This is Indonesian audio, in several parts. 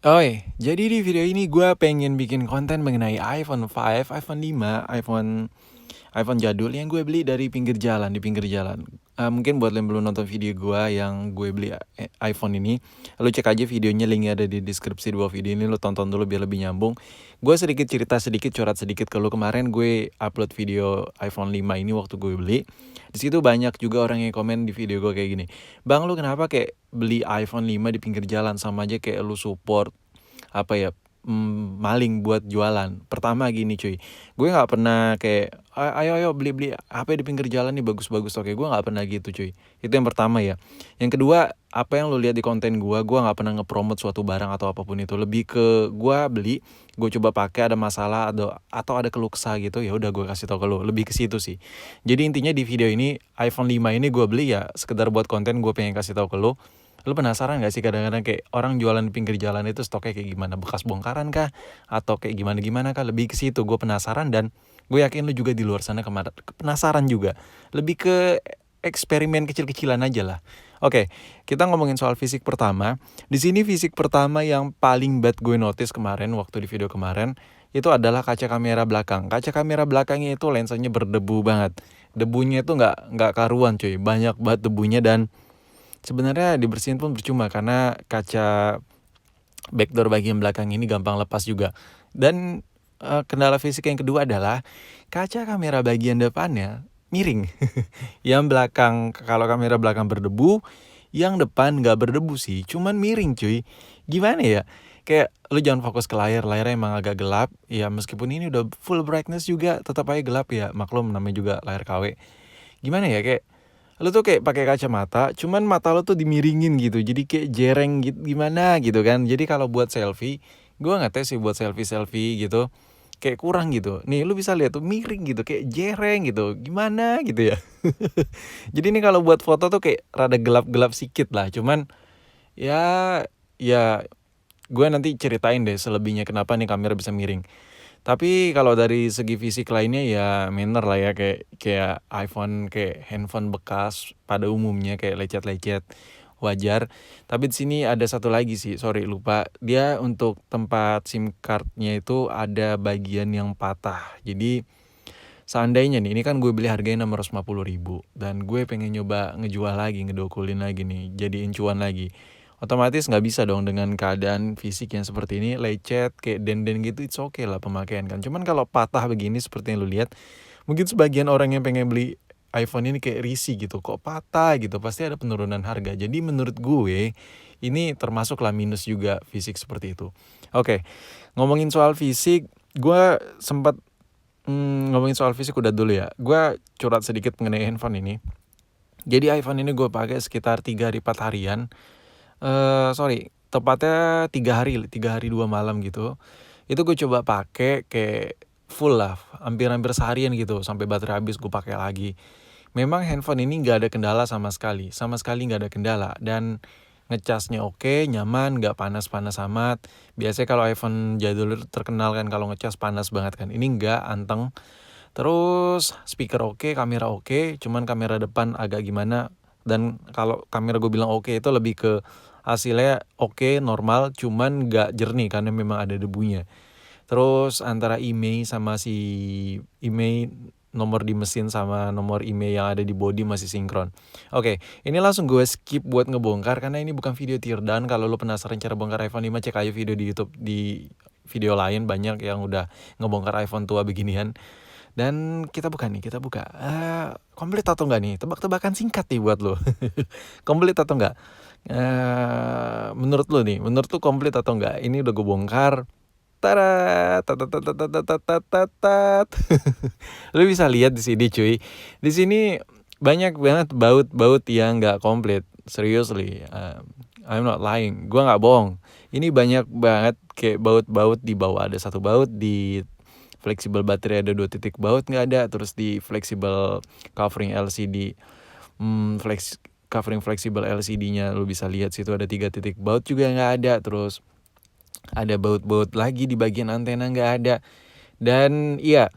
Jadi di video ini gue pengen bikin konten mengenai iPhone 5, iPhone 5, iPhone jadul yang gue beli dari pinggir jalan, di pinggir jalan. Mungkin buat yang belum nonton video gue yang gue beli iPhone ini, lo cek aja videonya, linknya ada di deskripsi di bawah video ini, lo tonton dulu biar lebih nyambung. Gue sedikit cerita sedikit, curhat sedikit ke lo. Kemarin gue upload video iPhone 5 ini waktu gue beli. Di situ banyak juga orang yang komen di video gue kayak gini, "Bang, lu kenapa kayak beli iPhone 5 di pinggir jalan, sama aja kayak lu support maling buat jualan." Pertama gini cuy, gue nggak pernah kayak ayo beli HP di pinggir jalan nih bagus-bagus, oke, gue nggak pernah gitu cuy. Itu yang pertama ya. Yang kedua, apa yang lo lihat di konten gue nggak pernah ngepromot suatu barang atau apapun itu. Lebih ke gue beli, gue coba pakai, ada masalah atau ada keluh kesah gitu, ya udah gue kasih tau ke lo. Lebih ke situ sih. Jadi intinya di video ini iPhone 5 ini gue beli ya sekedar buat konten, gue pengen kasih tau ke lo. Lu penasaran gak sih kadang-kadang kayak orang jualan di pinggir jalan itu stoknya kayak gimana? Bekas bongkaran kah? Atau kayak gimana-gimana kah? Lebih ke situ, gue penasaran, dan gue yakin lu juga di luar sana penasaran juga. Lebih ke eksperimen kecil-kecilan aja lah. Oke, kita ngomongin soal fisik pertama. Di sini fisik pertama yang paling bad gue notice kemarin waktu di video kemarin itu adalah kaca kamera belakang. Kaca kamera belakangnya itu lensanya berdebu banget. Debunya itu nggak karuan cuy, banyak banget debunya, dan sebenarnya dibersihin pun percuma karena kaca backdoor bagian belakang ini gampang lepas juga. Dan kendala fisik yang kedua adalah kaca kamera bagian depannya miring. Yang belakang, kalau kamera belakang berdebu, yang depan nggak berdebu sih, cuman miring cuy. Gimana ya? Kayak lu jangan fokus ke layarnya emang agak gelap. Ya meskipun ini udah full brightness juga tetap aja gelap ya. Maklum namanya juga layar KW. Gimana ya, kayak lu tuh kayak pakai kacamata, cuman mata lu tuh dimiringin gitu, jadi kayak jereng gitu, gimana gitu kan. Jadi kalau buat selfie, gue nggak tahu sih, buat selfie gitu kayak kurang gitu. Nih lu bisa lihat tuh miring gitu, kayak jereng gitu, gimana gitu ya. Jadi ini kalau buat foto tuh kayak rada gelap-gelap sikit lah, cuman ya ya gue nanti ceritain deh selebihnya kenapa nih kamera bisa miring. Tapi kalau dari segi fisik lainnya ya minor lah ya, kayak iPhone, kayak handphone bekas pada umumnya, kayak lecet-lecet, wajar. Tapi di sini ada satu lagi sih, sorry lupa. Dia untuk tempat SIM cardnya itu ada bagian yang patah. Jadi seandainya nih, ini kan gue beli harganya 650.000 dan gue pengen nyoba ngejual lagi, ngedokulin lagi nih, jadiin cuan lagi. Otomatis nggak bisa dong dengan keadaan fisik yang seperti ini, lecet, kayak den-den gitu, it's okay lah pemakaian kan. Cuman kalau patah begini seperti yang lu lihat, mungkin sebagian orang yang pengen beli iPhone ini kayak risih gitu, kok patah gitu, pasti ada penurunan harga. Jadi menurut gue, ini termasuklah minus juga fisik seperti itu. Oke, ngomongin soal fisik, gue sempat ngomongin soal fisik udah dulu ya. Gue curhat sedikit mengenai handphone ini. Jadi iPhone ini gue pakai sekitar 3 hari 4 harian. Tepatnya 3 hari 2 malam gitu. Itu gue coba pakai kayak full lah, hampir-hampir seharian gitu, sampai baterai habis gue pakai lagi. Memang handphone ini nggak ada kendala sama sekali nggak ada kendala, dan ngecasnya oke, nyaman, nggak panas-panas amat. Biasanya kalau iPhone jadul itu terkenal kan kalau ngecas panas banget kan, ini nggak, anteng. Terus speaker oke, kamera oke, cuman kamera depan agak gimana. Dan kalau kamera gue bilang oke itu lebih ke hasilnya oke, normal, cuman nggak jernih karena memang ada debunya. Terus antara IMEI sama si IMEI, nomor di mesin sama nomor IMEI yang ada di body masih sinkron. Oke, ini langsung gue skip buat ngebongkar karena ini bukan video teardown. Kalau lo penasaran cara bongkar iPhone 5, cek aja video di YouTube, di video lain banyak yang udah ngebongkar iPhone tua beginian. Dan kita buka. Komplit atau enggak nih? Tebak-tebakan singkat nih buat lo. Komplit atau enggak? Menurut lo nih, menurut lo komplit atau enggak? Ini udah gue bongkar. Tarat, tat. Lu bisa lihat di sini cuy. Di sini banyak banget baut-baut yang nggak komplit. Seriously, I'm not lying. Gua nggak bohong. Ini banyak banget kayak baut-baut. Di bawah ada satu baut, di fleksibel baterai ada 2 titik baut nggak ada. Terus di fleksibel covering LCD, covering fleksibel LCD-nya lu bisa lihat situ ada 3 titik baut juga nggak ada. Terus ada baut-baut lagi di bagian antena nggak ada. Dan iya,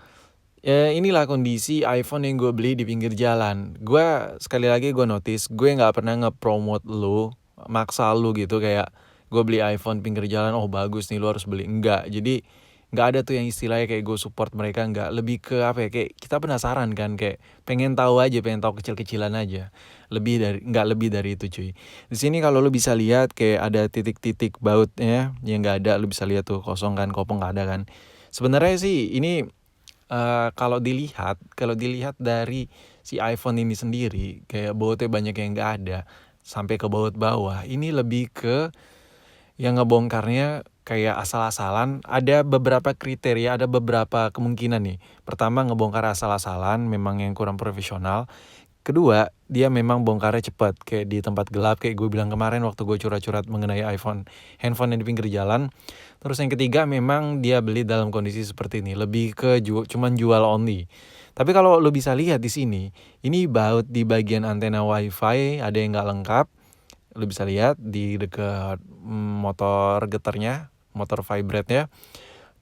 inilah kondisi iPhone yang gue beli di pinggir jalan. Gue sekali lagi gue notice, gue nggak pernah nge-promote lu, maksa lu gitu, kayak gue beli iPhone pinggir jalan, oh bagus nih lu harus beli. Enggak, jadi nggak ada tuh yang istilahnya kayak gue support mereka, nggak. Lebih ke apa ya, kayak kita penasaran kan, kayak pengen tahu aja, pengen tahu kecil-kecilan aja. Nggak lebih dari itu cuy. Di sini kalau lu bisa lihat kayak ada titik-titik bautnya yang nggak ada, lu bisa lihat tuh kosong kan, kopong nggak ada kan. Sebenarnya sih ini kalau dilihat dari si iPhone ini sendiri, kayak bautnya banyak yang nggak ada sampai ke baut bawah. Ini lebih ke yang ngebongkarnya kayak asal-asalan. Ada beberapa kriteria, ada beberapa kemungkinan nih. Pertama, ngebongkar asal-asalan, memang yang kurang profesional. Kedua, dia memang bongkarnya cepat, kayak di tempat gelap, kayak gue bilang kemarin waktu gue curhat-curhat mengenai handphone yang di pinggir jalan. Terus yang ketiga, memang dia beli dalam kondisi seperti ini, lebih ke cuman jual only. Tapi kalau lo bisa lihat di sini, ini baut di bagian antena wifi ada yang nggak lengkap. Lo bisa lihat di dekat motor getarnya, motor vibrate-nya.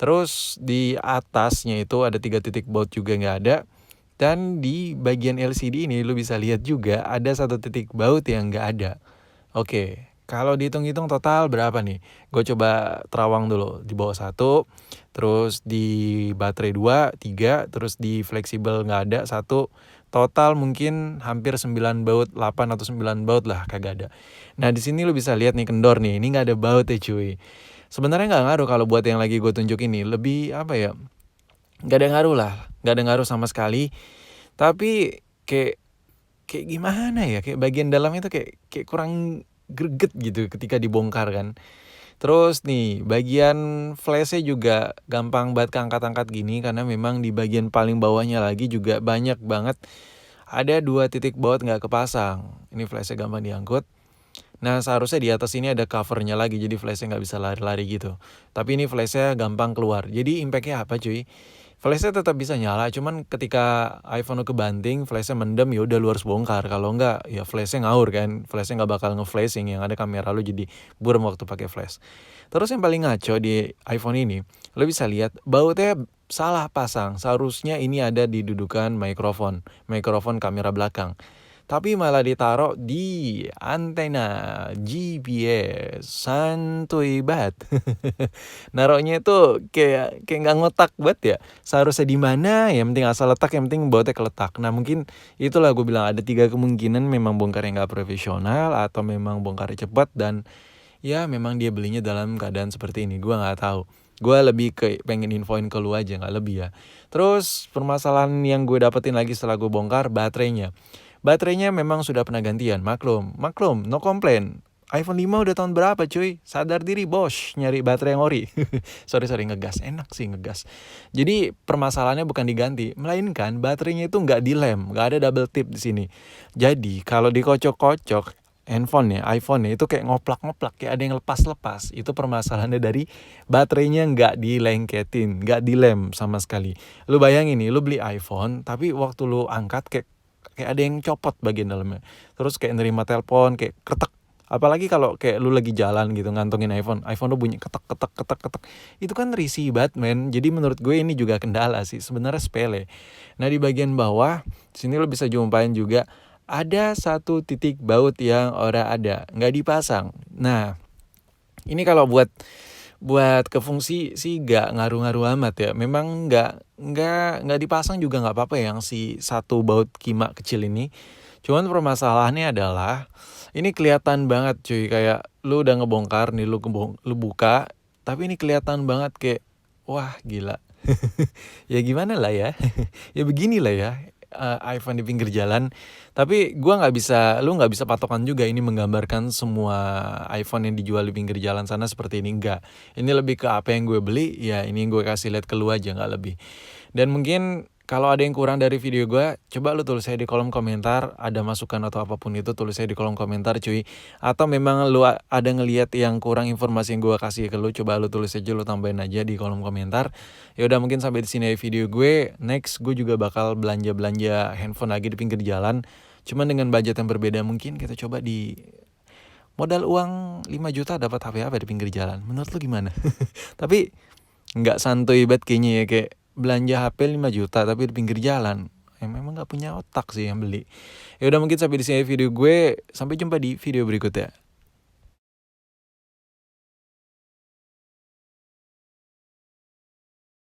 Terus di atasnya itu ada 3 titik baut juga nggak ada. Dan di bagian LCD ini lu bisa lihat juga ada 1 titik baut yang nggak ada. Oke, kalau dihitung-hitung total berapa nih? Gue coba terawang dulu. Di bawah 1, terus di baterai 2, 3, terus di fleksibel nggak ada 1. Total mungkin hampir 9 baut, 8 atau 9 baut lah kagak ada. Nah di sini lu bisa lihat nih kendor nih, ini nggak ada baut ya cuy. Sebenarnya nggak ngaruh kalau buat yang lagi gue tunjuk ini, lebih apa ya? Nggak ada ngaruh lah, nggak ada ngaruh sama sekali. Tapi kayak kayak gimana ya, kayak bagian dalamnya tuh kayak kurang greget gitu ketika dibongkar kan. Terus nih bagian flashnya juga gampang banget keangkat-angkat gini, karena memang di bagian paling bawahnya lagi juga banyak banget ada 2 titik baut nggak kepasang. Ini flashnya gampang diangkut. Nah seharusnya di atas ini ada covernya lagi, jadi flashnya nggak bisa lari-lari gitu. Tapi ini flashnya gampang keluar. Jadi impactnya apa cuy? Flashnya tetap bisa nyala, cuman ketika iPhone lu kebanting, flashnya mendem, ya udah lu harus bongkar. Kalau enggak, ya flashnya ngawur kan, flashnya nggak bakal nge-flashing, yang ada kamera lu jadi buram waktu pakai flash. Terus yang paling ngaco di iPhone ini, lu bisa lihat bautnya salah pasang. Seharusnya ini ada di dudukan mikrofon kamera belakang. Tapi malah ditaruh di antena GPS, santuy banget. Naruhnya itu kayak nggak ngotak banget ya. Seharusnya di mana? Yang penting asal letak, yang penting bautnya keletak. Nah mungkin itulah gue bilang ada 3 kemungkinan, memang bongkarnya nggak profesional atau memang bongkarnya cepat, dan ya memang dia belinya dalam keadaan seperti ini. Gue nggak tahu. Gue lebih ke pengen infoin ke lu aja, nggak lebih ya. Terus permasalahan yang gue dapetin lagi setelah gue bongkar, baterainya. Baterainya memang sudah pernah gantian, maklum, no komplain. iPhone 5 udah tahun berapa cuy? Sadar diri bos, nyari baterai yang ori. sorry ngegas, enak sih ngegas. Jadi permasalahannya bukan diganti, melainkan baterainya itu nggak dilem, nggak ada double tip di sini. Jadi kalau dikocok-kocok iPhone-nya itu kayak ngoplak-ngoplak, kayak ada yang lepas-lepas. Itu permasalahannya dari baterainya nggak dilengketin, nggak dilem sama sekali. Lu bayangin nih, lu beli iPhone, tapi waktu lu angkat kayak ada yang copot bagian dalamnya. Terus kayak nerima telepon kayak ketek. Apalagi kalau kayak lu lagi jalan gitu ngantongin iPhone lu bunyi ketek. Itu kan risih banget men. Jadi menurut gue ini juga kendala sih, sebenarnya sepele. Nah di bagian bawah sini lu bisa jumpain juga ada 1 titik baut yang ora ada, nggak dipasang. Nah ini kalau buat ke fungsi sih nggak ngaruh-ngaruh amat ya. Memang nggak dipasang juga nggak apa-apa yang si 1 baut kima kecil ini. Cuman permasalahannya adalah ini kelihatan banget cuy, kayak lu udah ngebongkar nih, lu buka, tapi ini kelihatan banget kayak wah gila. Ya gimana lah ya. Ya beginilah ya, iPhone di pinggir jalan. Tapi lu nggak bisa patokan juga ini menggambarkan semua iPhone yang dijual di pinggir jalan sana seperti ini, enggak. Ini lebih ke apa yang gue beli, ya ini yang gue kasih lihat ke lu aja, nggak lebih. Dan mungkin kalau ada yang kurang dari video gue, coba lu tulis aja di kolom komentar. Ada masukan atau apapun itu, tulis aja di kolom komentar cuy. Atau memang lu ada ngelihat yang kurang informasi yang gue kasih ke lu, coba lu tulis aja, lu tambahin aja di kolom komentar. Ya udah mungkin sampai di sini video gue. Next gue juga bakal belanja handphone lagi di pinggir jalan. Cuman dengan budget yang berbeda, mungkin kita coba di modal uang 5 juta dapat HP apa di pinggir jalan. Menurut lu gimana? Tapi nggak santuy banget kayaknya ya, kayak belanja HP 5 juta tapi di pinggir jalan. Memang nggak punya otak sih yang beli. Ya udah mungkin sampai di sini video gue. Sampai jumpa di video berikutnya.